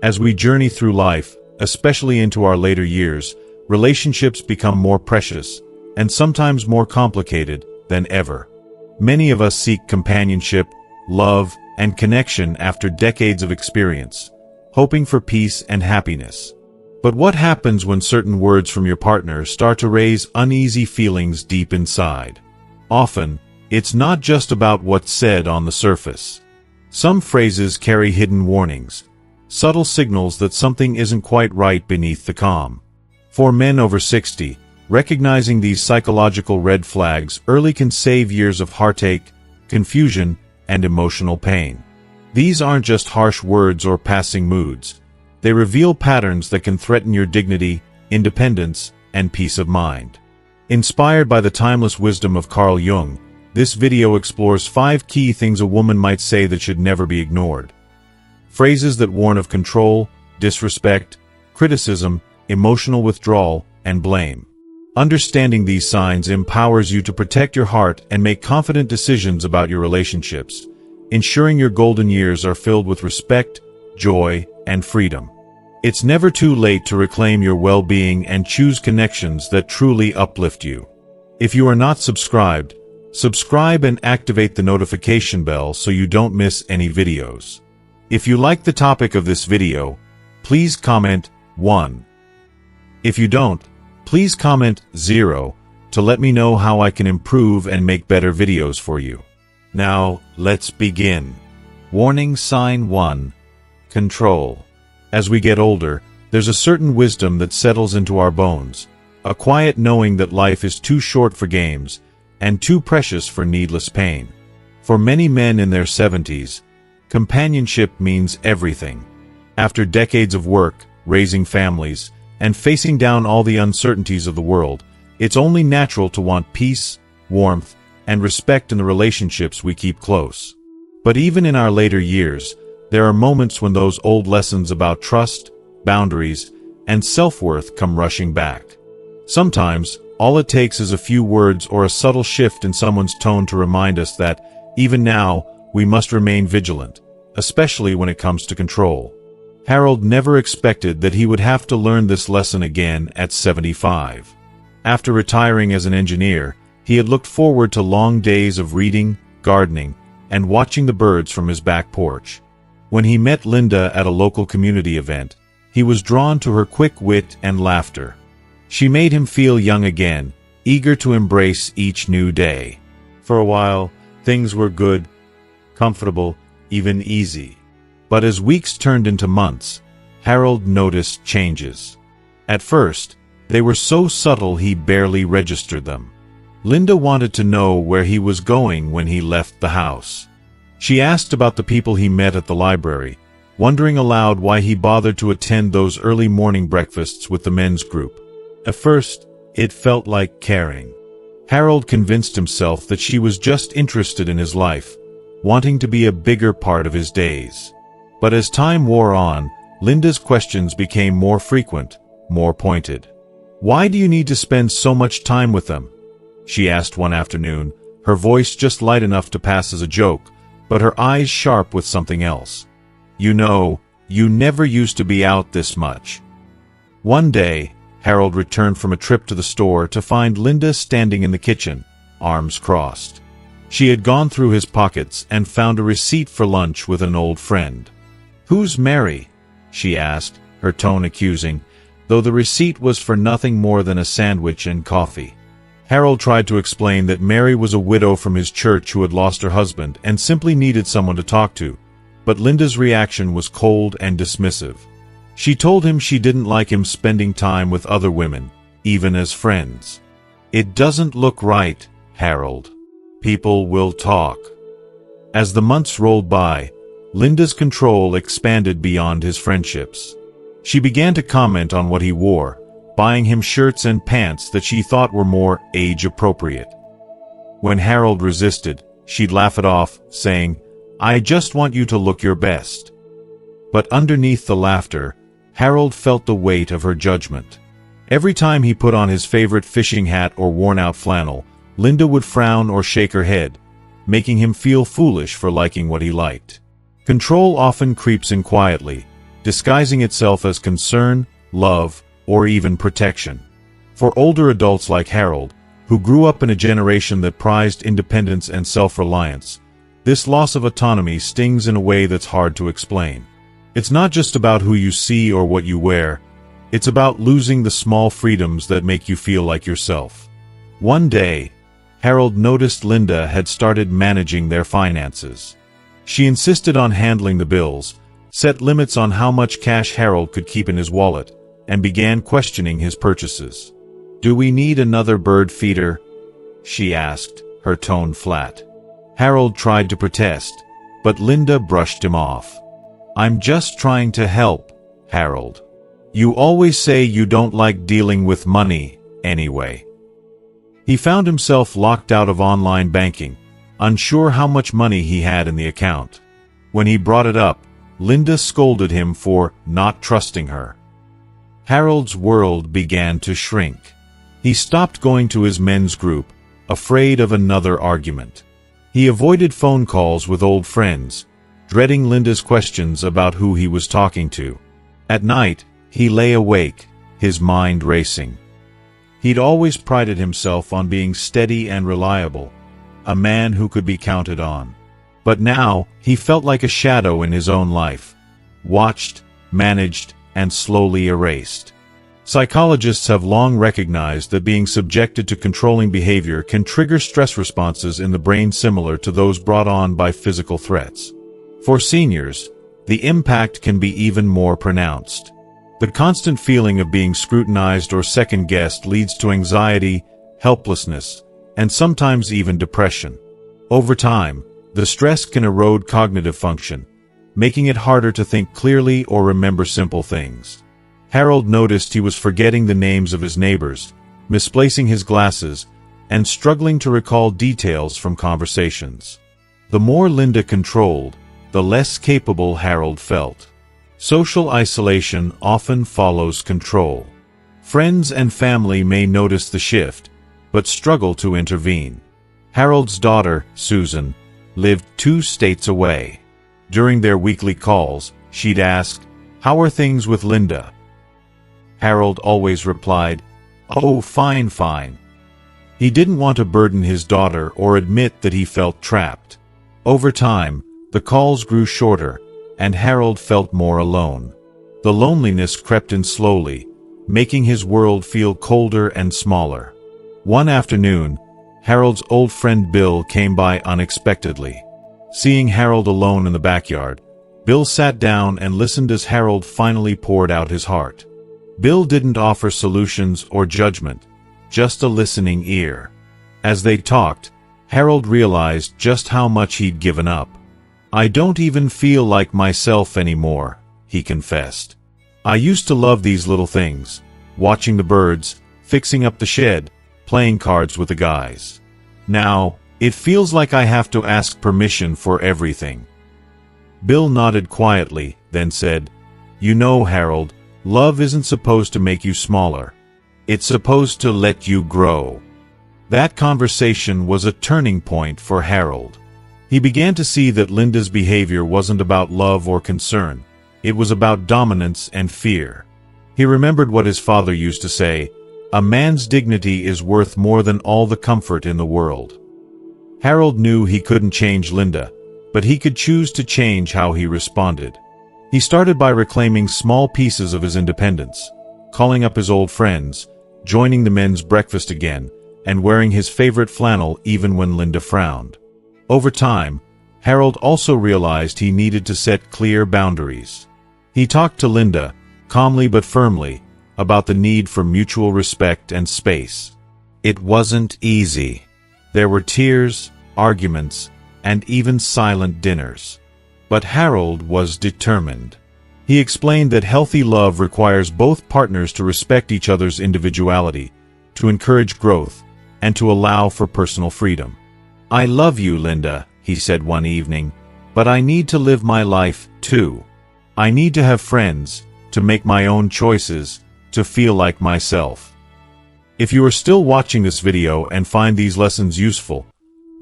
As we journey through life, especially into our later years, relationships become more precious, and sometimes more complicated than ever. Many of us seek companionship, love, and connection after decades of experience, hoping for peace and happiness. But what happens when certain words from your partner start to raise uneasy feelings deep inside? Often, it's not just about what's said on the surface. Some phrases carry hidden warnings, subtle signals that something isn't quite right beneath the calm. For men over 60, recognizing these psychological red flags early can save years of heartache, confusion, and emotional pain. These aren't just harsh words or passing moods. They reveal patterns that can threaten your dignity, independence, and peace of mind. Inspired by the timeless wisdom of Carl Jung, this video explores 5 key things a woman might say that should never be ignored. Phrases that warn of control, disrespect, criticism, emotional withdrawal, and blame. Understanding these signs empowers you to protect your heart and make confident decisions about your relationships, ensuring your golden years are filled with respect, joy, and freedom. It's never too late to reclaim your well-being and choose connections that truly uplift you. If you are not subscribed, subscribe and activate the notification bell so you don't miss any videos. If you like the topic of this video, please comment 1. If you don't, please comment 0 to let me know how I can improve and make better videos for you. Now, let's begin. Warning sign 1. Control. As we get older, there's a certain wisdom that settles into our bones, a quiet knowing that life is too short for games and too precious for needless pain. For many men in their 70s, companionship means everything. After decades of work, raising families, and facing down all the uncertainties of the world, it's only natural to want peace, warmth, and respect in the relationships we keep close. But even in our later years, there are moments when those old lessons about trust, boundaries, and self-worth come rushing back. Sometimes, all it takes is a few words or a subtle shift in someone's tone to remind us that, even now, we must remain vigilant, especially when it comes to control. Harold never expected that he would have to learn this lesson again at 75. After retiring as an engineer, he had looked forward to long days of reading, gardening, and watching the birds from his back porch. When he met Linda at a local community event, he was drawn to her quick wit and laughter. She made him feel young again, eager to embrace each new day. For a while, things were good, comfortable, even easy. But as weeks turned into months, Harold noticed changes. At first, they were so subtle he barely registered them. Linda wanted to know where he was going when he left the house. She asked about the people he met at the library, wondering aloud why he bothered to attend those early morning breakfasts with the men's group. At first, it felt like caring. Harold convinced himself that she was just interested in his life, wanting to be a bigger part of his days. But as time wore on, Linda's questions became more frequent, more pointed. "Why do you need to spend so much time with them?" she asked one afternoon, her voice just light enough to pass as a joke, but her eyes sharp with something else. "You know, you never used to be out this much." One day, Harold returned from a trip to the store to find Linda standing in the kitchen, arms crossed. She had gone through his pockets and found a receipt for lunch with an old friend. "Who's Mary?" she asked, her tone accusing, though the receipt was for nothing more than a sandwich and coffee. Harold tried to explain that Mary was a widow from his church who had lost her husband and simply needed someone to talk to, but Linda's reaction was cold and dismissive. She told him she didn't like him spending time with other women, even as friends. "It doesn't look right, Harold. People will talk." As the months rolled by, Linda's control expanded beyond his friendships. She began to comment on what he wore, buying him shirts and pants that she thought were more age-appropriate. When Harold resisted, she'd laugh it off, saying, "I just want you to look your best." But underneath the laughter, Harold felt the weight of her judgment. Every time he put on his favorite fishing hat or worn-out flannel, Linda would frown or shake her head, making him feel foolish for liking what he liked. Control often creeps in quietly, disguising itself as concern, love, or even protection. For older adults like Harold, who grew up in a generation that prized independence and self-reliance, this loss of autonomy stings in a way that's hard to explain. It's not just about who you see or what you wear, it's about losing the small freedoms that make you feel like yourself. One day, Harold noticed Linda had started managing their finances. She insisted on handling the bills, set limits on how much cash Harold could keep in his wallet, and began questioning his purchases. "Do we need another bird feeder?" she asked, her tone flat. Harold tried to protest, but Linda brushed him off. "I'm just trying to help, Harold. You always say you don't like dealing with money, anyway." He found himself locked out of online banking, unsure how much money he had in the account. When he brought it up, Linda scolded him for not trusting her. Harold's world began to shrink. He stopped going to his men's group, afraid of another argument. He avoided phone calls with old friends, dreading Linda's questions about who he was talking to. At night, he lay awake, his mind racing. He'd always prided himself on being steady and reliable, a man who could be counted on. But now, he felt like a shadow in his own life, watched, managed, and slowly erased. Psychologists have long recognized that being subjected to controlling behavior can trigger stress responses in the brain similar to those brought on by physical threats. For seniors, the impact can be even more pronounced. The constant feeling of being scrutinized or second-guessed leads to anxiety, helplessness, and sometimes even depression. Over time, the stress can erode cognitive function, making it harder to think clearly or remember simple things. Harold noticed he was forgetting the names of his neighbors, misplacing his glasses, and struggling to recall details from conversations. The more Linda controlled, the less capable Harold felt. Social isolation often follows control. Friends and family may notice the shift, but struggle to intervene. Harold's daughter, Susan, lived 2 states away. During their weekly calls, she'd ask, "How are things with Linda?" Harold always replied, "Oh, fine, fine." He didn't want to burden his daughter or admit that he felt trapped. Over time, the calls grew shorter, and Harold felt more alone. The loneliness crept in slowly, making his world feel colder and smaller. One afternoon, Harold's old friend Bill came by unexpectedly. Seeing Harold alone in the backyard, Bill sat down and listened as Harold finally poured out his heart. Bill didn't offer solutions or judgment, just a listening ear. As they talked, Harold realized just how much he'd given up. "I don't even feel like myself anymore," he confessed. "I used to love these little things, watching the birds, fixing up the shed, playing cards with the guys. Now, it feels like I have to ask permission for everything." Bill nodded quietly, then said, "You know, Harold, love isn't supposed to make you smaller. It's supposed to let you grow." That conversation was a turning point for Harold. He began to see that Linda's behavior wasn't about love or concern. It was about dominance and fear. He remembered what his father used to say, "A man's dignity is worth more than all the comfort in the world." Harold knew he couldn't change Linda, but he could choose to change how he responded. He started by reclaiming small pieces of his independence, calling up his old friends, joining the men's breakfast again, and wearing his favorite flannel even when Linda frowned. Over time, Harold also realized he needed to set clear boundaries. He talked to Linda, calmly but firmly, about the need for mutual respect and space. It wasn't easy. There were tears, arguments, and even silent dinners. But Harold was determined. He explained that healthy love requires both partners to respect each other's individuality, to encourage growth, and to allow for personal freedom. "I love you, Linda," he said one evening, "but I need to live my life, too. I need to have friends, to make my own choices, to feel like myself." If you are still watching this video and find these lessons useful,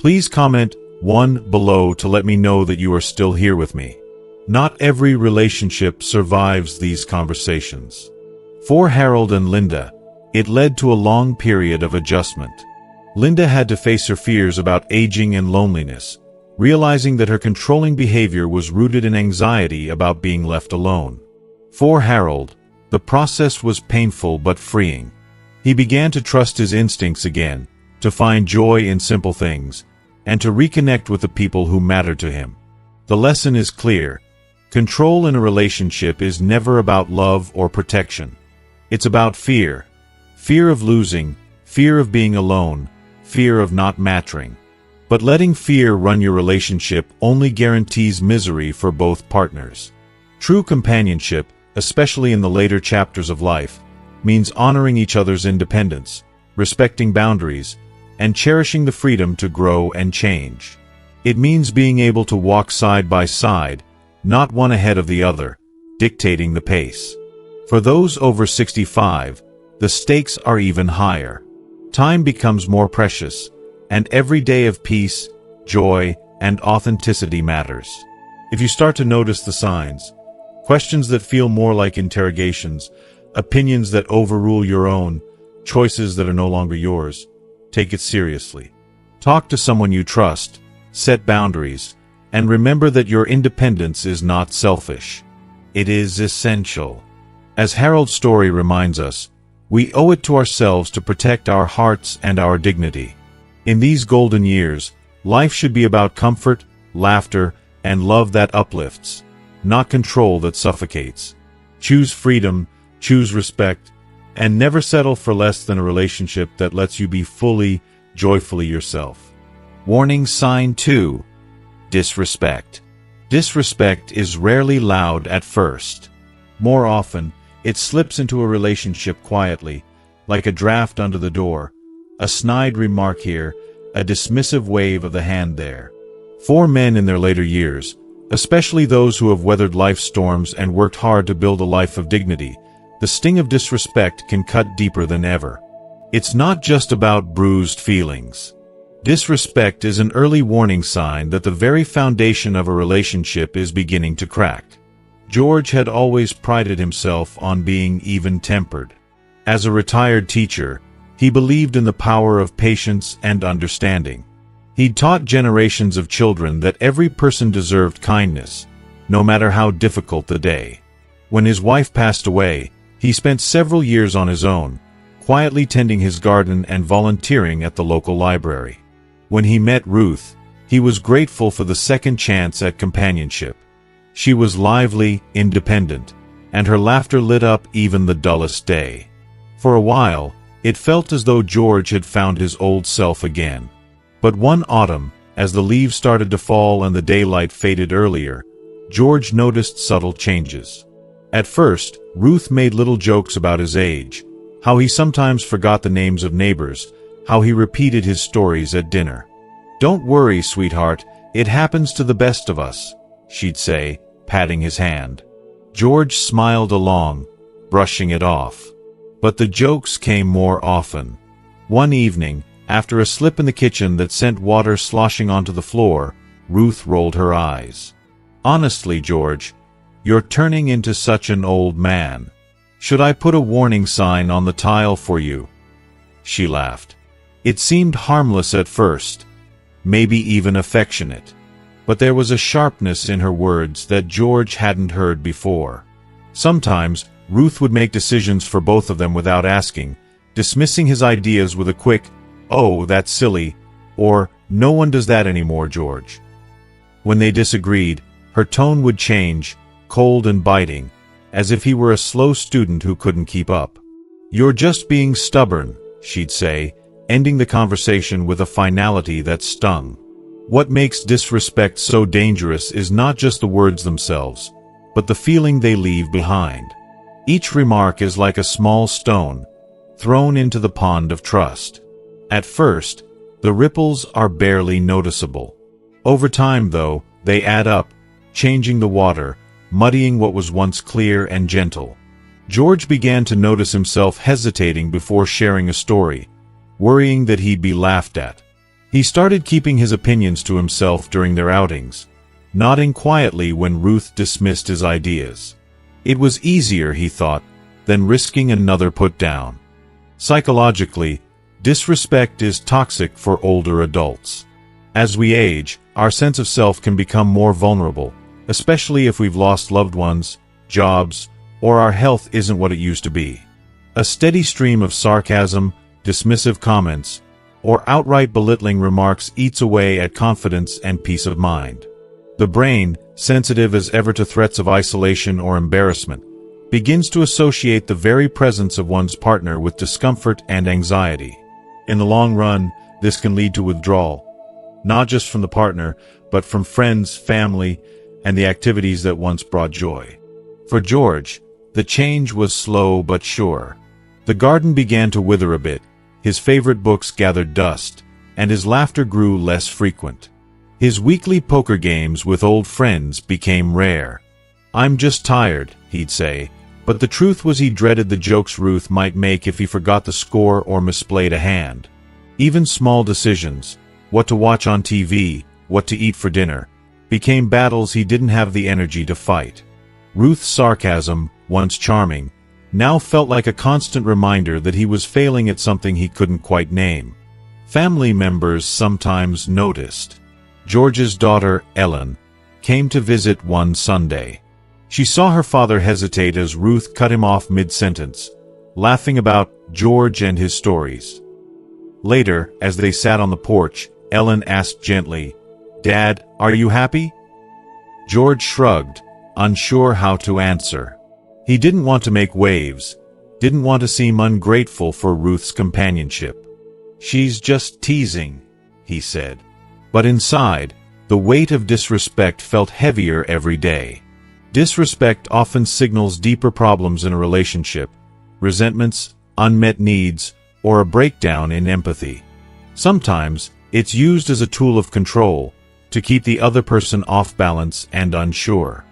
please comment 1 below to let me know that you are still here with me. Not every relationship survives these conversations. For Harold and Linda, it led to a long period of adjustment. Linda had to face her fears about aging and loneliness, realizing that her controlling behavior was rooted in anxiety about being left alone. For Harold, the process was painful but freeing. He began to trust his instincts again, to find joy in simple things, and to reconnect with the people who mattered to him. The lesson is clear. Control in a relationship is never about love or protection. It's about fear. Fear of losing, fear of being alone, fear of not mattering. But letting fear run your relationship only guarantees misery for both partners. True companionship, especially in the later chapters of life, means honoring each other's independence, respecting boundaries, and cherishing the freedom to grow and change. It means being able to walk side by side, not one ahead of the other, dictating the pace. For those over 65, the stakes are even higher. Time becomes more precious, and every day of peace, joy, and authenticity matters. If you start to notice the signs, questions that feel more like interrogations, opinions that overrule your own, choices that are no longer yours, take it seriously. Talk to someone you trust, set boundaries, and remember that your independence is not selfish. It is essential. As Harold's story reminds us, we owe it to ourselves to protect our hearts and our dignity. In these golden years, life should be about comfort, laughter, and love that uplifts, not control that suffocates. Choose freedom, choose respect, and never settle for less than a relationship that lets you be fully, joyfully yourself. Warning sign 2. Disrespect. Disrespect is rarely loud at first. More often, it slips into a relationship quietly, like a draft under the door, a snide remark here, a dismissive wave of the hand there. For men in their later years, especially those who have weathered life's storms and worked hard to build a life of dignity, the sting of disrespect can cut deeper than ever. It's not just about bruised feelings. Disrespect is an early warning sign that the very foundation of a relationship is beginning to crack. George had always prided himself on being even-tempered. As a retired teacher, he believed in the power of patience and understanding. He'd taught generations of children that every person deserved kindness, no matter how difficult the day. When his wife passed away, he spent several years on his own, quietly tending his garden and volunteering at the local library. When he met Ruth, he was grateful for the second chance at companionship. She was lively, independent, and her laughter lit up even the dullest day. For a while, it felt as though George had found his old self again. But one autumn, as the leaves started to fall and the daylight faded earlier, George noticed subtle changes. At first, Ruth made little jokes about his age, how he sometimes forgot the names of neighbors, how he repeated his stories at dinner. "Don't worry, sweetheart, it happens to the best of us," she'd say, patting his hand. George smiled along, brushing it off. But the jokes came more often. One evening, after a slip in the kitchen that sent water sloshing onto the floor, Ruth rolled her eyes. "Honestly, George, you're turning into such an old man. Should I put a warning sign on the tile for you?" She laughed. It seemed harmless at first, maybe even affectionate. But there was a sharpness in her words that George hadn't heard before. Sometimes, Ruth would make decisions for both of them without asking, dismissing his ideas with a quick, "Oh, that's silly," or "No one does that anymore, George." When they disagreed, her tone would change, cold and biting, as if he were a slow student who couldn't keep up. "You're just being stubborn," she'd say, ending the conversation with a finality that stung. What makes disrespect so dangerous is not just the words themselves, but the feeling they leave behind. Each remark is like a small stone, thrown into the pond of trust. At first, the ripples are barely noticeable. Over time, though, they add up, changing the water, muddying what was once clear and gentle. George began to notice himself hesitating before sharing a story, worrying that he'd be laughed at. He started keeping his opinions to himself during their outings, nodding quietly when Ruth dismissed his ideas. It was easier, he thought, than risking another put-down. Psychologically, disrespect is toxic for older adults. As we age, our sense of self can become more vulnerable, especially if we've lost loved ones, jobs, or our health isn't what it used to be. A steady stream of sarcasm, dismissive comments, or outright belittling remarks eats away at confidence and peace of mind. The brain, sensitive as ever to threats of isolation or embarrassment, begins to associate the very presence of one's partner with discomfort and anxiety. In the long run, this can lead to withdrawal, not just from the partner, but from friends, family, and the activities that once brought joy. For George, the change was slow but sure. The garden began to wither a bit, his favorite books gathered dust, and his laughter grew less frequent. His weekly poker games with old friends became rare. "I'm just tired," he'd say, but the truth was he dreaded the jokes Ruth might make if he forgot the score or misplayed a hand. Even small decisions, what to watch on TV, what to eat for dinner, became battles he didn't have the energy to fight. Ruth's sarcasm, once charming, now felt like a constant reminder that he was failing at something he couldn't quite name. Family members sometimes noticed. George's daughter, Ellen, came to visit one Sunday. She saw her father hesitate as Ruth cut him off mid-sentence, laughing about George and his stories. Later, as they sat on the porch, Ellen asked gently, "Dad, are you happy?" George shrugged, unsure how to answer. He didn't want to make waves, didn't want to seem ungrateful for Ruth's companionship. "She's just teasing," he said. But inside, the weight of disrespect felt heavier every day. Disrespect often signals deeper problems in a relationship, resentments, unmet needs, or a breakdown in empathy. Sometimes, it's used as a tool of control, to keep the other person off balance and unsure.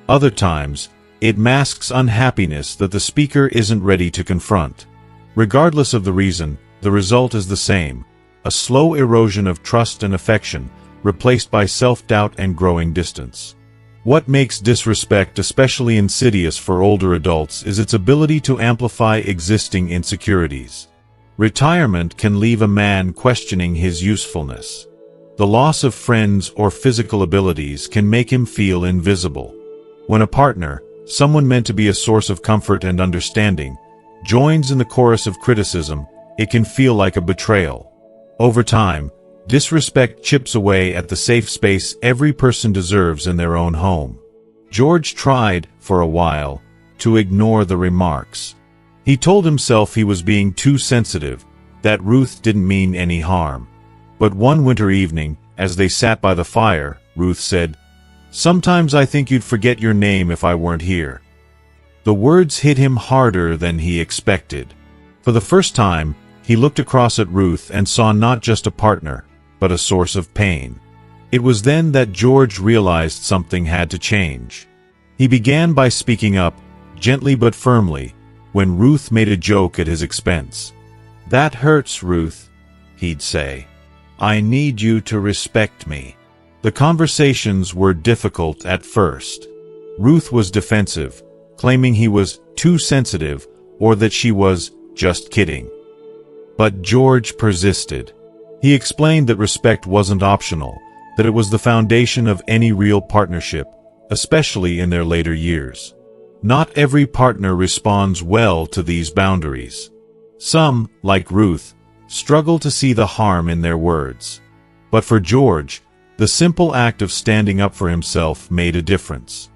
Other times, it masks unhappiness that the speaker isn't ready to confront. Regardless of the reason, the result is the same: a slow erosion of trust and affection, replaced by self-doubt and growing distance. What makes disrespect especially insidious for older adults is its ability to amplify existing insecurities. Retirement can leave a man questioning his usefulness. The loss of friends or physical abilities can make him feel invisible. When a partner, someone meant to be a source of comfort and understanding, joins in the chorus of criticism, it can feel like a betrayal. Over time, disrespect chips away at the safe space every person deserves in their own home. George tried, for a while, to ignore the remarks. He told himself he was being too sensitive, that Ruth didn't mean any harm. But one winter evening, as they sat by the fire, Ruth said, "Sometimes I think you'd forget your name if I weren't here." The words hit him harder than he expected. For the first time, he looked across at Ruth and saw not just a partner, but a source of pain. It was then that George realized something had to change. He began by speaking up, gently but firmly, when Ruth made a joke at his expense. "That hurts, Ruth," he'd say. "I need you to respect me." The conversations were difficult at first. Ruth was defensive, claiming he was too sensitive or that she was just kidding. But George persisted. He explained that respect wasn't optional, that it was the foundation of any real partnership, especially in their later years. Not every partner responds well to these boundaries. Some, like Ruth, struggle to see the harm in their words. But for George, the simple act of standing up for himself made a difference.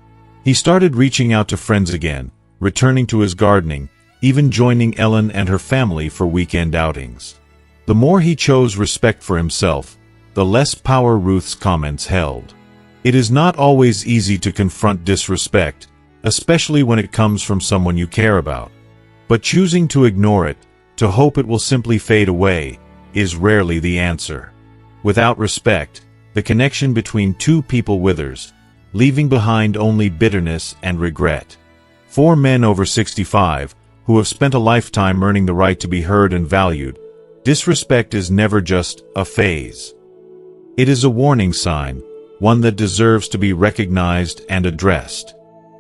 He started reaching out to friends again, returning to his gardening, even joining Ellen and her family for weekend outings. The more he chose respect for himself, the less power Ruth's comments held. It is not always easy to confront disrespect, especially when it comes from someone you care about. But choosing to ignore it, to hope it will simply fade away, is rarely the answer. Without respect, the connection between two people withers, leaving behind only bitterness and regret. For men over 65, who have spent a lifetime earning the right to be heard and valued, disrespect is never just a phase. It is a warning sign, one that deserves to be recognized and addressed.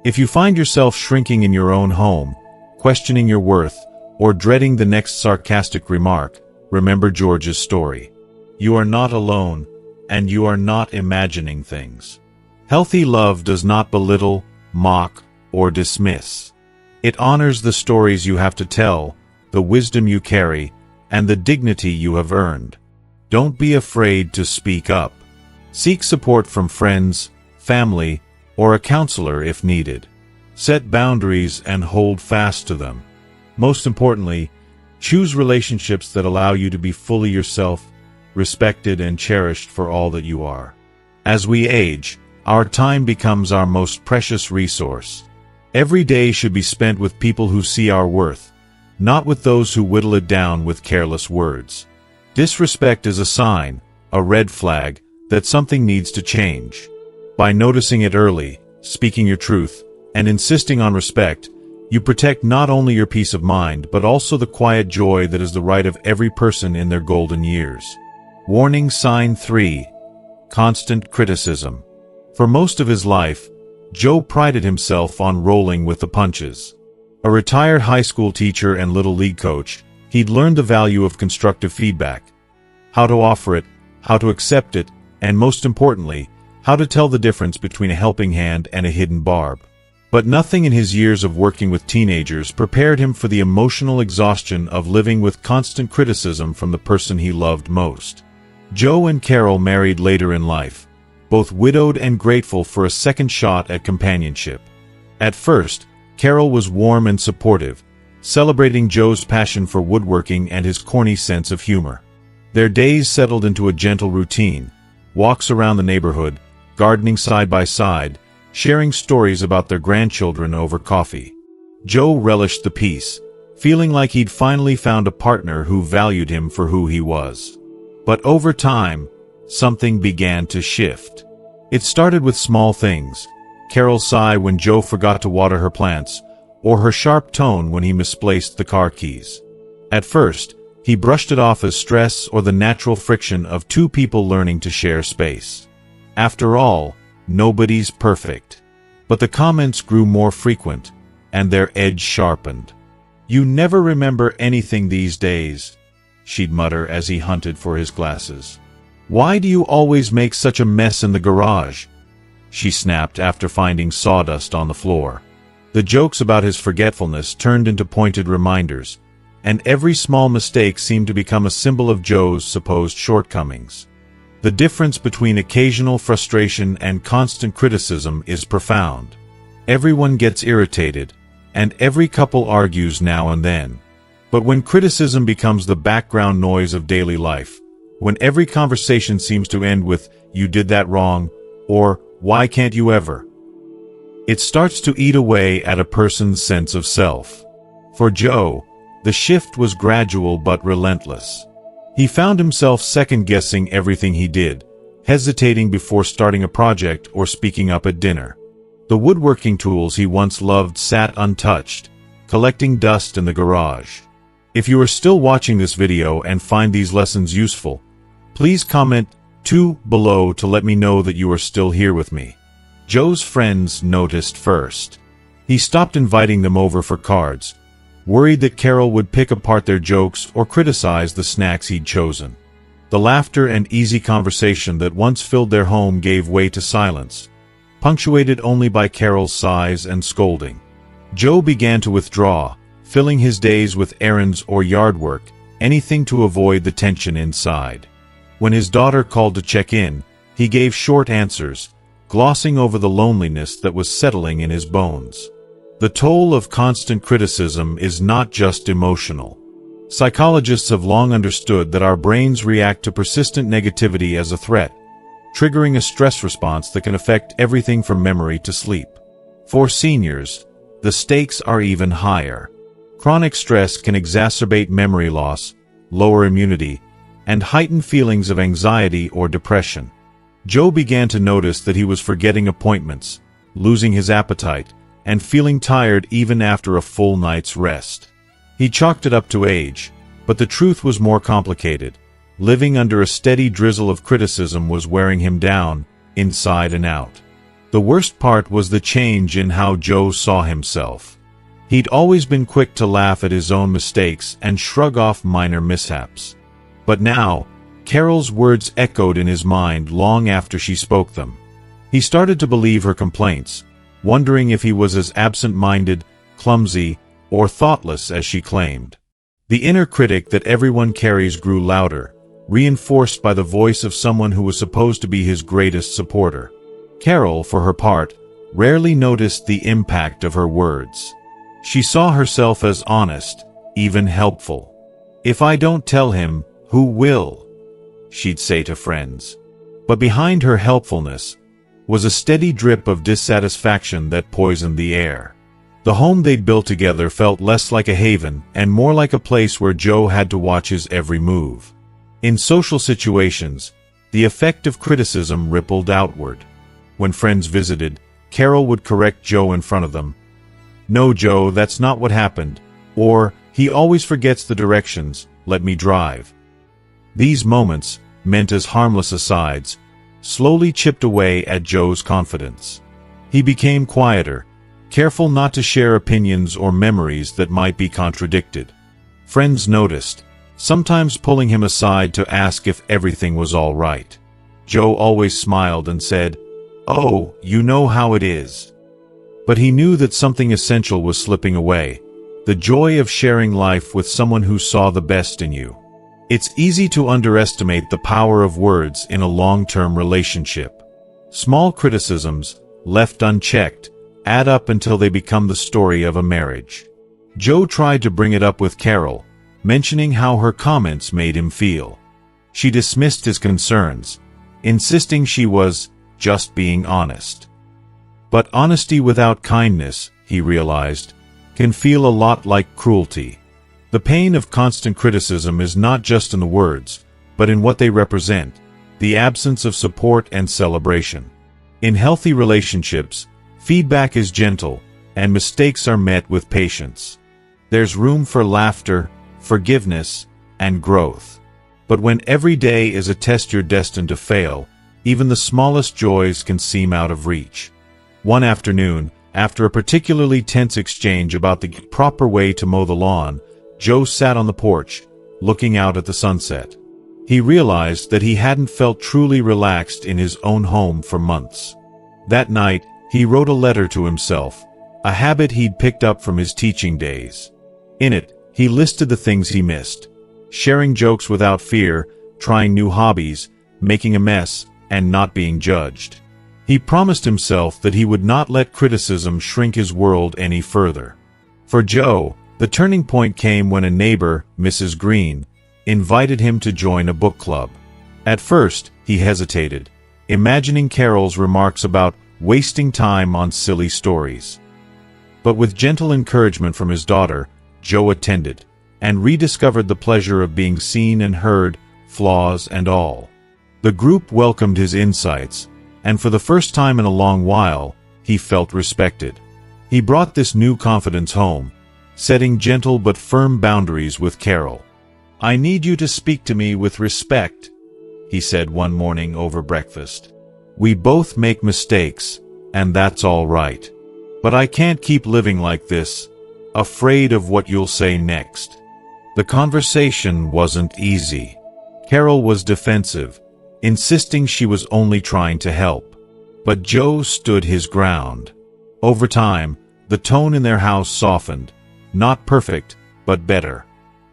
If you find yourself shrinking in your own home, questioning your worth, or dreading the next sarcastic remark, remember George's story. You are not alone, and you are not imagining things. Healthy love does not belittle, mock, or dismiss. It honors the stories you have to tell, the wisdom you carry, and the dignity you have earned. Don't be afraid to speak up. Seek support from friends, family, or a counselor if needed. Set boundaries and hold fast to them. Most importantly, choose relationships that allow you to be fully yourself, respected and cherished for all that you are. As we age, our time becomes our most precious resource. Every day should be spent with people who see our worth, not with those who whittle it down with careless words. Disrespect is a sign, a red flag, that something needs to change. By noticing it early, speaking your truth, and insisting on respect, you protect not only your peace of mind but also the quiet joy that is the right of every person in their golden years. Warning sign 3. Constant criticism. For most of his life, Joe prided himself on rolling with the punches. A retired high school teacher and little league coach, he'd learned the value of constructive feedback, how to offer it, how to accept it, and most importantly, how to tell the difference between a helping hand and a hidden barb. But nothing in his years of working with teenagers prepared him for the emotional exhaustion of living with constant criticism from the person he loved most. Joe and Carol married later in life, both widowed and grateful for a second shot at companionship. At first, Carol was warm and supportive, celebrating Joe's passion for woodworking and his corny sense of humor. Their days settled into a gentle routine, walks around the neighborhood, gardening side by side, sharing stories about their grandchildren over coffee. Joe relished the peace, feeling like he'd finally found a partner who valued him for who he was. But over time, something began to shift. It started with small things: Carol's sigh when Joe forgot to water her plants, or her sharp tone when he misplaced the car keys. At first, he brushed it off as stress or the natural friction of two people learning to share space. After all, nobody's perfect. But the comments grew more frequent, and their edge sharpened. "You never remember anything these days," she'd mutter as he hunted for his glasses. "Why do you always make such a mess in the garage?" she snapped after finding sawdust on the floor. The jokes about his forgetfulness turned into pointed reminders, and every small mistake seemed to become a symbol of Joe's supposed shortcomings. The difference between occasional frustration and constant criticism is profound. Everyone gets irritated, and every couple argues now and then. But when criticism becomes the background noise of daily life, when every conversation seems to end with, "You did that wrong," or "Why can't you ever?" it starts to eat away at a person's sense of self. For Joe, the shift was gradual but relentless. He found himself second-guessing everything he did, hesitating before starting a project or speaking up at dinner. The woodworking tools he once loved sat untouched, collecting dust in the garage. If you are still watching this video and find these lessons useful, please comment 2 below to let me know that you are still here with me. Joe's friends noticed first. He stopped inviting them over for cards, worried that Carol would pick apart their jokes or criticize the snacks he'd chosen. The laughter and easy conversation that once filled their home gave way to silence, punctuated only by Carol's sighs and scolding. Joe began to withdraw, filling his days with errands or yard work, anything to avoid the tension inside. When his daughter called to check in, he gave short answers, glossing over the loneliness that was settling in his bones. The toll of constant criticism is not just emotional. Psychologists have long understood that our brains react to persistent negativity as a threat, triggering a stress response that can affect everything from memory to sleep. For seniors, the stakes are even higher. Chronic stress can exacerbate memory loss, lower immunity, and heighten feelings of anxiety or depression. Joe began to notice that he was forgetting appointments, losing his appetite, and feeling tired even after a full night's rest. He chalked it up to age, but the truth was more complicated. Living under a steady drizzle of criticism was wearing him down, inside and out. The worst part was the change in how Joe saw himself. He'd always been quick to laugh at his own mistakes and shrug off minor mishaps. But now, Carol's words echoed in his mind long after she spoke them. He started to believe her complaints, wondering if he was as absent-minded, clumsy, or thoughtless as she claimed. The inner critic that everyone carries grew louder, reinforced by the voice of someone who was supposed to be his greatest supporter. Carol, for her part, rarely noticed the impact of her words. She saw herself as honest, even helpful. "If I don't tell him, who will?" she'd say to friends. But behind her helpfulness was a steady drip of dissatisfaction that poisoned the air. The home they'd built together felt less like a haven and more like a place where Joe had to watch his every move. In social situations, the effect of criticism rippled outward. When friends visited, Carol would correct Joe in front of them. "No, Joe, that's not what happened," or "He always forgets the directions, let me drive." These moments, meant as harmless asides, slowly chipped away at Joe's confidence. He became quieter, careful not to share opinions or memories that might be contradicted. Friends noticed, sometimes pulling him aside to ask if everything was all right. Joe always smiled and said, "Oh, you know how it is." But he knew that something essential was slipping away, the joy of sharing life with someone who saw the best in you. It's easy to underestimate the power of words in a long-term relationship. Small criticisms, left unchecked, add up until they become the story of a marriage. Joe tried to bring it up with Carol, mentioning how her comments made him feel. She dismissed his concerns, insisting she was just being honest. But honesty without kindness, he realized, can feel a lot like cruelty. The pain of constant criticism is not just in the words, but in what they represent, the absence of support and celebration. In healthy relationships, feedback is gentle, and mistakes are met with patience. There's room for laughter, forgiveness, and growth. But when every day is a test you're destined to fail, even the smallest joys can seem out of reach. One afternoon, after a particularly tense exchange about the proper way to mow the lawn, Joe sat on the porch, looking out at the sunset. He realized that he hadn't felt truly relaxed in his own home for months. That night, he wrote a letter to himself, a habit he'd picked up from his teaching days. In it, he listed the things he missed: sharing jokes without fear, trying new hobbies, making a mess, and not being judged. He promised himself that he would not let criticism shrink his world any further. For Joe, the turning point came when a neighbor, Mrs. Green, invited him to join a book club. At first, he hesitated, imagining Carol's remarks about wasting time on silly stories. But with gentle encouragement from his daughter, Joe attended, and rediscovered the pleasure of being seen and heard, flaws and all. The group welcomed his insights, and for the first time in a long while, he felt respected. He brought this new confidence home, setting gentle but firm boundaries with Carol. "I need you to speak to me with respect," he said one morning over breakfast. "We both make mistakes, and that's all right. But I can't keep living like this, afraid of what you'll say next." The conversation wasn't easy. Carol was defensive, insisting she was only trying to help. But Joe stood his ground. Over time, the tone in their house softened. Not perfect, but better.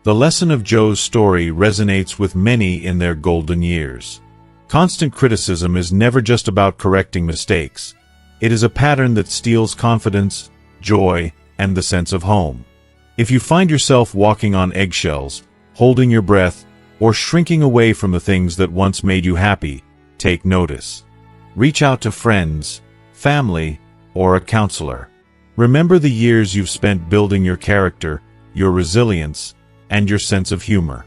The lesson of Joe's story resonates with many in their golden years. Constant criticism is never just about correcting mistakes. It is a pattern that steals confidence, joy, and the sense of home. If you find yourself walking on eggshells, holding your breath, or shrinking away from the things that once made you happy, take notice. Reach out to friends, family, or a counselor. Remember the years you've spent building your character, your resilience, and your sense of humor.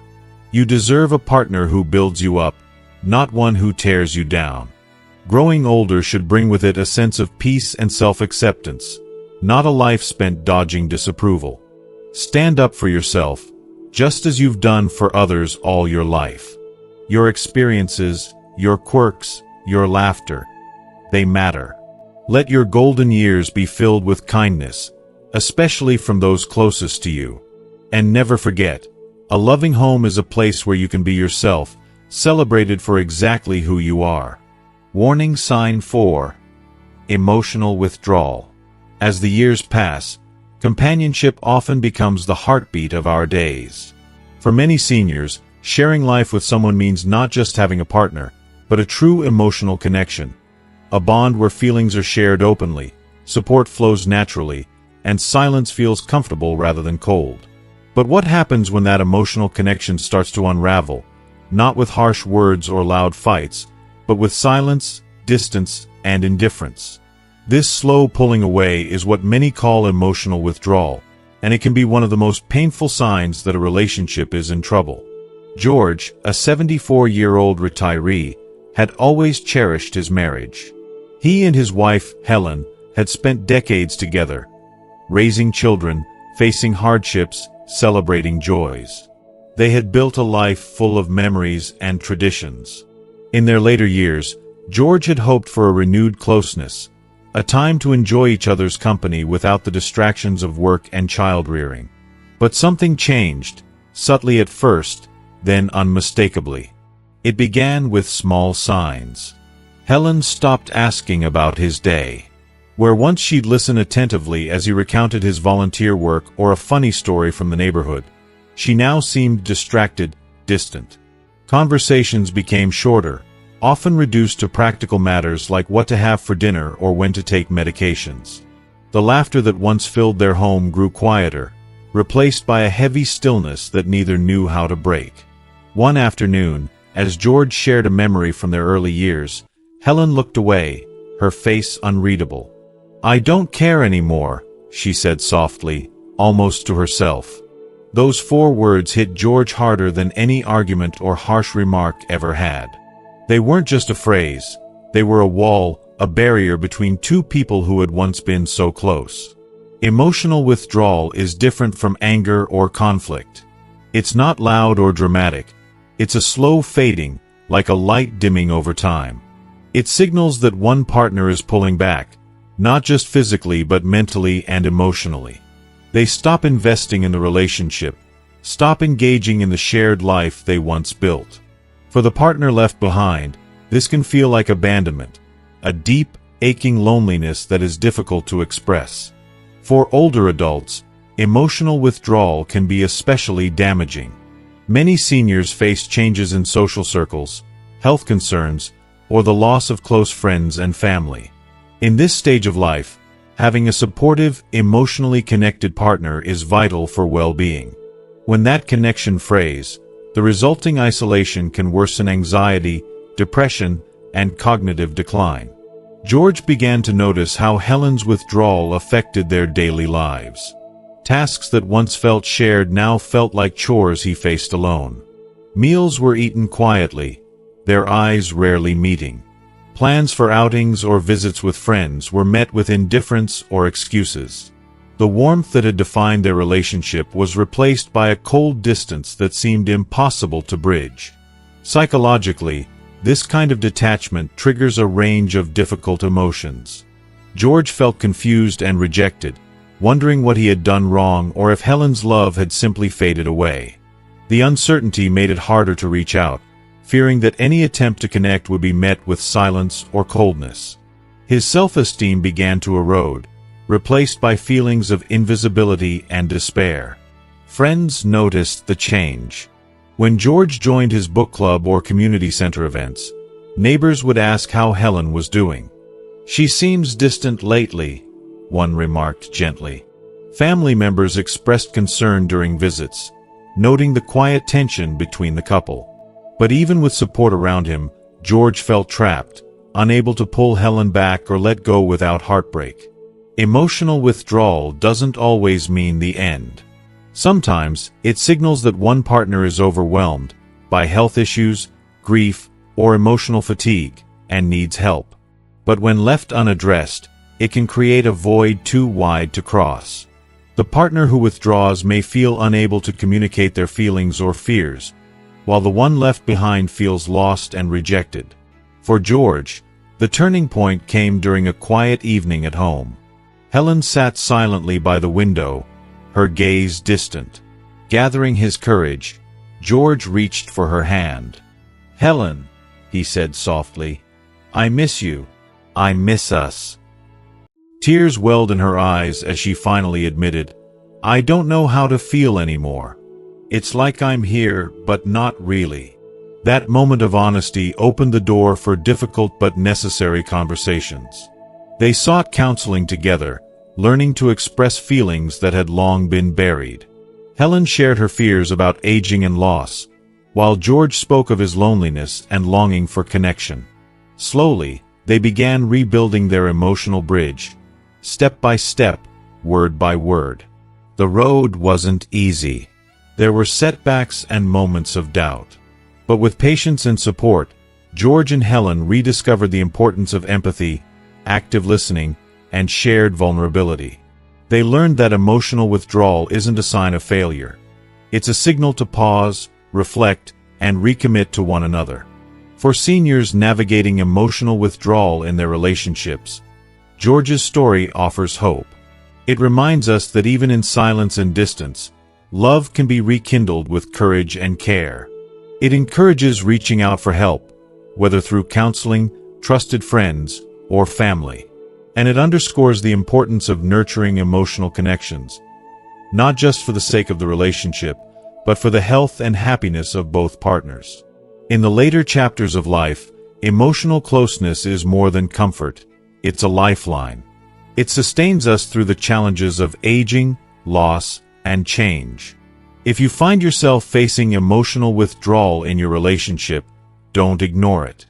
You deserve a partner who builds you up, not one who tears you down. Growing older should bring with it a sense of peace and self-acceptance, not a life spent dodging disapproval. Stand up for yourself, just as you've done for others all your life. Your experiences, your quirks, your laughter, They matter. Let your golden years be filled with kindness, especially from those closest to you. And never forget, a loving home is a place where you can be yourself, celebrated for exactly who you are. Warning sign 4. Emotional withdrawal. As the years pass, companionship often becomes the heartbeat of our days. For many seniors, sharing life with someone means not just having a partner, but a true emotional connection. A bond where feelings are shared openly, support flows naturally, and silence feels comfortable rather than cold. But what happens when that emotional connection starts to unravel, not with harsh words or loud fights, but with silence, distance, and indifference? This slow pulling away is what many call emotional withdrawal, and it can be one of the most painful signs that a relationship is in trouble. George, a 74-year-old retiree, had always cherished his marriage. He and his wife, Helen, had spent decades together, raising children, facing hardships, celebrating joys. They had built a life full of memories and traditions. In their later years, George had hoped for a renewed closeness, a time to enjoy each other's company without the distractions of work and child-rearing. But something changed, subtly at first, then unmistakably. It began with small signs. Helen stopped asking about his day. Where once she'd listen attentively as he recounted his volunteer work or a funny story from the neighborhood, she now seemed distracted, distant. Conversations became shorter, often reduced to practical matters like what to have for dinner or when to take medications. The laughter that once filled their home grew quieter, replaced by a heavy stillness that neither knew how to break. One afternoon, as George shared a memory from their early years, Helen looked away, her face unreadable. "I don't care anymore," she said softly, almost to herself. Those 4 words hit George harder than any argument or harsh remark ever had. They weren't just a phrase, they were a wall, a barrier between two people who had once been so close. Emotional withdrawal is different from anger or conflict. It's not loud or dramatic. It's a slow fading, like a light dimming over time. It signals that one partner is pulling back, not just physically but mentally and emotionally. They stop investing in the relationship, stop engaging in the shared life they once built. For the partner left behind, this can feel like abandonment, a deep, aching loneliness that is difficult to express. For older adults, emotional withdrawal can be especially damaging. Many seniors face changes in social circles, health concerns, or the loss of close friends and family. In this stage of life, having a supportive, emotionally connected partner is vital for well-being. When that connection frays, the resulting isolation can worsen anxiety, depression, and cognitive decline. George began to notice how Helen's withdrawal affected their daily lives. Tasks that once felt shared now felt like chores he faced alone. Meals were eaten quietly, their eyes rarely meeting. Plans for outings or visits with friends were met with indifference or excuses. The warmth that had defined their relationship was replaced by a cold distance that seemed impossible to bridge. Psychologically, this kind of detachment triggers a range of difficult emotions. George felt confused and rejected, wondering what he had done wrong or if Helen's love had simply faded away. The uncertainty made it harder to reach out, fearing that any attempt to connect would be met with silence or coldness. His self-esteem began to erode, replaced by feelings of invisibility and despair. Friends noticed the change. When George joined his book club or community center events, neighbors would ask how Helen was doing. "She seems distant lately," one remarked gently. Family members expressed concern during visits, noting the quiet tension between the couple. But even with support around him, George felt trapped, unable to pull Helen back or let go without heartbreak. Emotional withdrawal doesn't always mean the end. Sometimes, it signals that one partner is overwhelmed by health issues, grief, or emotional fatigue, and needs help. But when left unaddressed, it can create a void too wide to cross. The partner who withdraws may feel unable to communicate their feelings or fears, while the one left behind feels lost and rejected. For George, The turning point came during a quiet evening at home. Helen sat silently by the window, her gaze distant. Gathering his courage, George reached for her hand. "Helen," he said softly, "I miss you. I miss us." Tears welled in her eyes as she finally admitted, "I don't know how to feel anymore. It's like I'm here, but not really." That moment of honesty opened the door for difficult but necessary conversations. They sought counseling together, learning to express feelings that had long been buried. Helen shared her fears about aging and loss, while George spoke of his loneliness and longing for connection. Slowly, they began rebuilding their emotional bridge, step by step, word by word. The road wasn't easy. There were setbacks and moments of doubt. But with patience and support, George and Helen rediscovered the importance of empathy, active listening, and shared vulnerability. They learned that emotional withdrawal isn't a sign of failure. It's a signal to pause, reflect, and recommit to one another. For seniors navigating emotional withdrawal in their relationships, George's story offers hope. It reminds us that even in silence and distance, love can be rekindled with courage and care. It encourages reaching out for help, whether through counseling, trusted friends, or family. And it underscores the importance of nurturing emotional connections, not just for the sake of the relationship, but for the health and happiness of both partners. In the later chapters of life, emotional closeness is more than comfort. It's a lifeline. It sustains us through the challenges of aging, loss, and change. If you find yourself facing emotional withdrawal in your relationship, don't ignore it.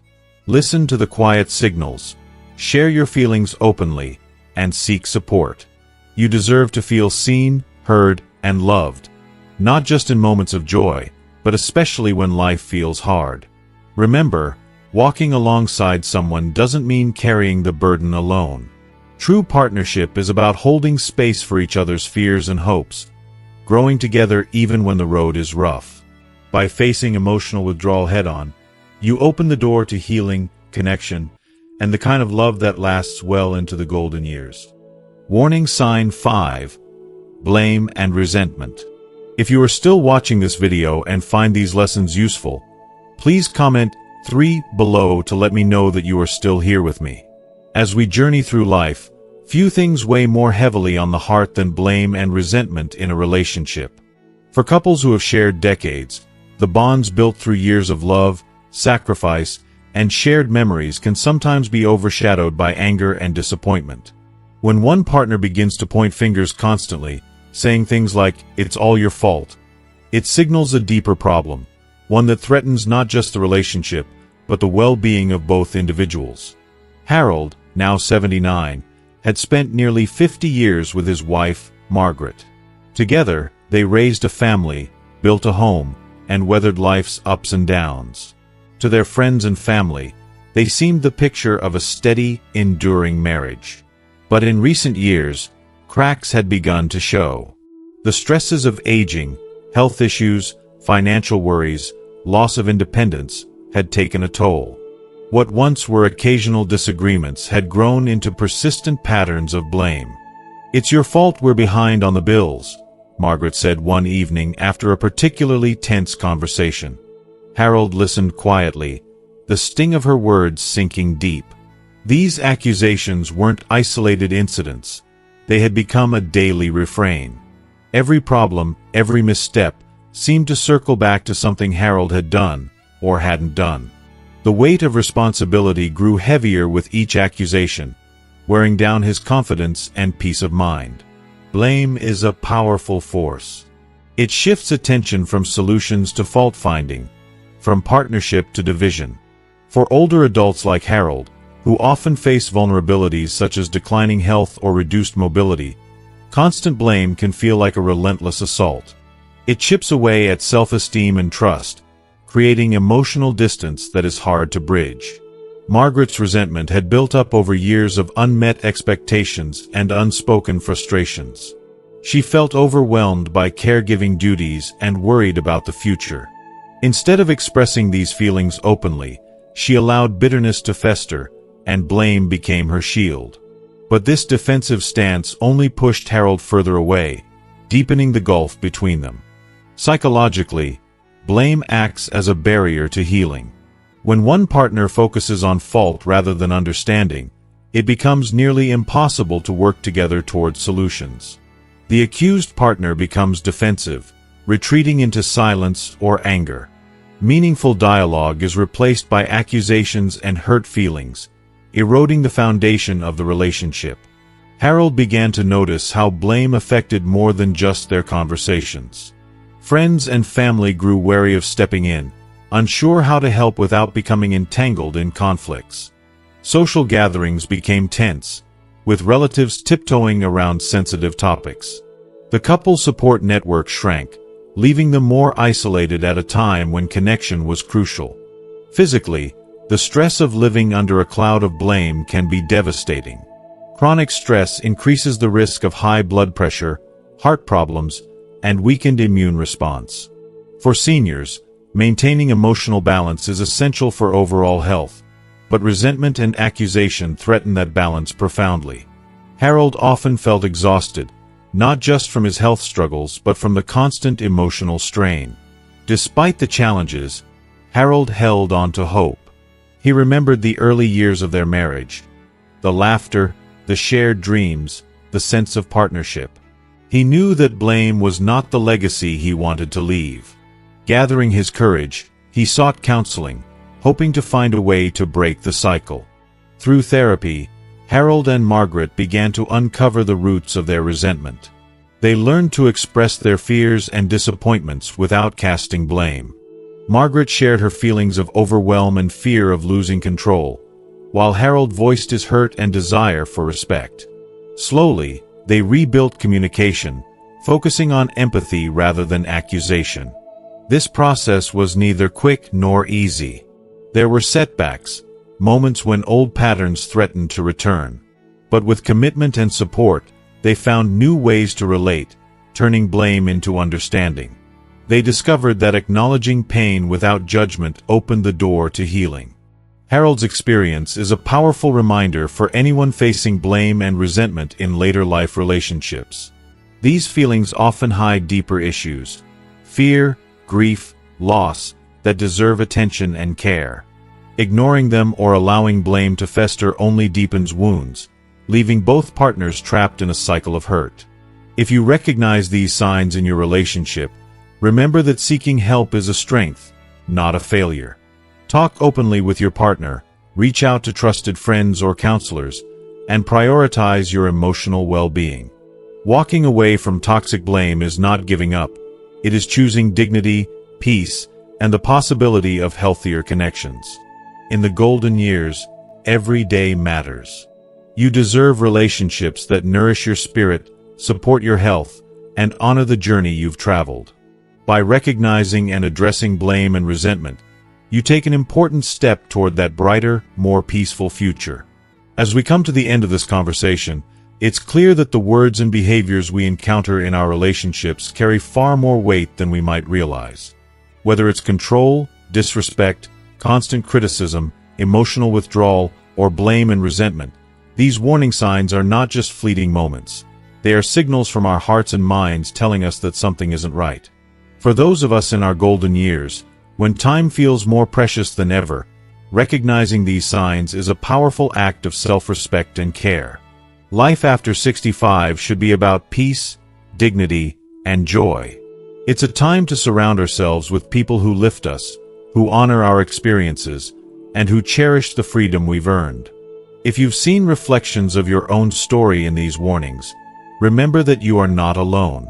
Listen to the quiet signals, share your feelings openly, and seek support. You deserve to feel seen, heard, and loved, not just in moments of joy, but especially when life feels hard. Remember, walking alongside someone doesn't mean carrying the burden alone. True partnership is about holding space for each other's fears and hopes, growing together even when the road is rough. By facing emotional withdrawal head-on, you open the door to healing, connection, and the kind of love that lasts well into the golden years. Warning sign 5. Blame and resentment. If you are still watching this video and find these lessons useful, please comment 3 below to let me know that you are still here with me. As we journey through life, few things weigh more heavily on the heart than blame and resentment in a relationship. For couples who have shared decades, the bonds built through years of love, sacrifice, and shared memories can sometimes be overshadowed by anger and disappointment. When one partner begins to point fingers constantly, saying things like, "It's all your fault," it signals a deeper problem, one that threatens not just the relationship, but the well-being of both individuals. Harold, now 79, had spent nearly 50 years with his wife, Margaret. Together, they raised a family, built a home, and weathered life's ups and downs. To their friends and family, they seemed the picture of a steady, enduring marriage. But in recent years, cracks had begun to show. The stresses of aging, health issues, financial worries, loss of independence had taken a toll. What once were occasional disagreements had grown into persistent patterns of blame. "It's your fault we're behind on the bills," Margaret said one evening after a particularly tense conversation. Harold listened quietly, the sting of her words sinking deep. These accusations weren't isolated incidents. They had become a daily refrain. Every problem, every misstep, seemed to circle back to something Harold had done, or hadn't done. The weight of responsibility grew heavier with each accusation, wearing down his confidence and peace of mind. Blame is a powerful force. It shifts attention from solutions to fault-finding, from partnership to division. For older adults like Harold, who often face vulnerabilities such as declining health or reduced mobility, constant blame can feel like a relentless assault. It chips away at self-esteem and trust, creating emotional distance that is hard to bridge. Margaret's resentment had built up over years of unmet expectations and unspoken frustrations. She felt overwhelmed by caregiving duties and worried about the future. Instead of expressing these feelings openly, she allowed bitterness to fester, and blame became her shield. But this defensive stance only pushed Harold further away, deepening the gulf between them. Psychologically, blame acts as a barrier to healing. When one partner focuses on fault rather than understanding, it becomes nearly impossible to work together towards solutions. The accused partner becomes defensive, retreating into silence or anger. Meaningful dialogue is replaced by accusations and hurt feelings, eroding the foundation of the relationship. Harold began to notice how blame affected more than just their conversations. Friends and family grew wary of stepping in, unsure how to help without becoming entangled in conflicts. Social gatherings became tense, with relatives tiptoeing around sensitive topics. The couple's support network shrank, leaving them more isolated at a time when connection was crucial. Physically, the stress of living under a cloud of blame can be devastating. Chronic stress increases the risk of high blood pressure, heart problems, and weakened immune response. For seniors, maintaining emotional balance is essential for overall health, but resentment and accusation threaten that balance profoundly. Harold often felt exhausted, not just from his health struggles but from the constant emotional strain. Despite the challenges, Harold held on to hope. He remembered the early years of their marriage, the laughter, the shared dreams, the sense of partnership. He knew that blame was not the legacy he wanted to leave. Gathering his courage, he sought counseling, hoping to find a way to break the cycle. Through therapy, Harold and Margaret began to uncover the roots of their resentment. They learned to express their fears and disappointments without casting blame. Margaret shared her feelings of overwhelm and fear of losing control, while Harold voiced his hurt and desire for respect. Slowly, they rebuilt communication, focusing on empathy rather than accusation. This process was neither quick nor easy. There were setbacks, moments when old patterns threatened to return. But with commitment and support, they found new ways to relate, turning blame into understanding. They discovered that acknowledging pain without judgment opened the door to healing. Harold's experience is a powerful reminder for anyone facing blame and resentment in later life relationships. These feelings often hide deeper issues: fear, grief, loss, that deserve attention and care. Ignoring them or allowing blame to fester only deepens wounds, leaving both partners trapped in a cycle of hurt. If you recognize these signs in your relationship, remember that seeking help is a strength, not a failure. Talk openly with your partner, reach out to trusted friends or counselors, and prioritize your emotional well-being. Walking away from toxic blame is not giving up. It is choosing dignity, peace, and the possibility of healthier connections. In the golden years, every day matters. You deserve relationships that nourish your spirit, support your health, and honor the journey you've traveled. By recognizing and addressing blame and resentment, you take an important step toward that brighter, more peaceful future. As we come to the end of this conversation, it's clear that the words and behaviors we encounter in our relationships carry far more weight than we might realize. Whether it's control, disrespect, constant criticism, emotional withdrawal, or blame and resentment, these warning signs are not just fleeting moments. They are signals from our hearts and minds telling us that something isn't right. For those of us in our golden years, when time feels more precious than ever, recognizing these signs is a powerful act of self-respect and care. Life after 65 should be about peace, dignity, and joy. It's a time to surround ourselves with people who lift us, who honor our experiences, and who cherish the freedom we've earned. If you've seen reflections of your own story in these warnings, remember that you are not alone.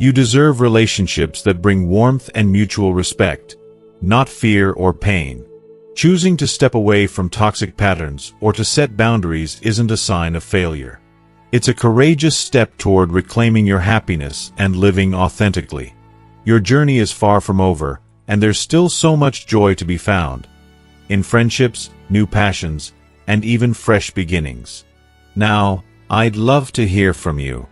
You deserve relationships that bring warmth and mutual respect, not fear or pain. Choosing to step away from toxic patterns or to set boundaries isn't a sign of failure. It's a courageous step toward reclaiming your happiness and living authentically. Your journey is far from over, and there's still so much joy to be found in friendships, new passions, and even fresh beginnings. Now, I'd love to hear from you.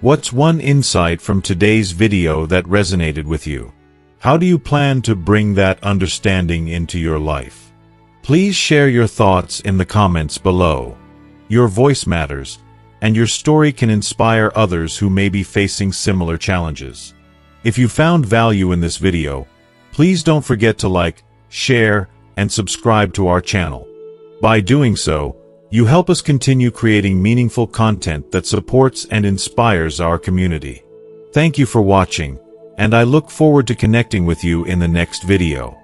What's one insight from today's video that resonated with you? How do you plan to bring that understanding into your life? Please share your thoughts in the comments below. Your voice matters, and your story can inspire others who may be facing similar challenges. If you found value in this video, please don't forget to like, share, and subscribe to our channel. By doing so, you help us continue creating meaningful content that supports and inspires our community. Thank you for watching, and I look forward to connecting with you in the next video.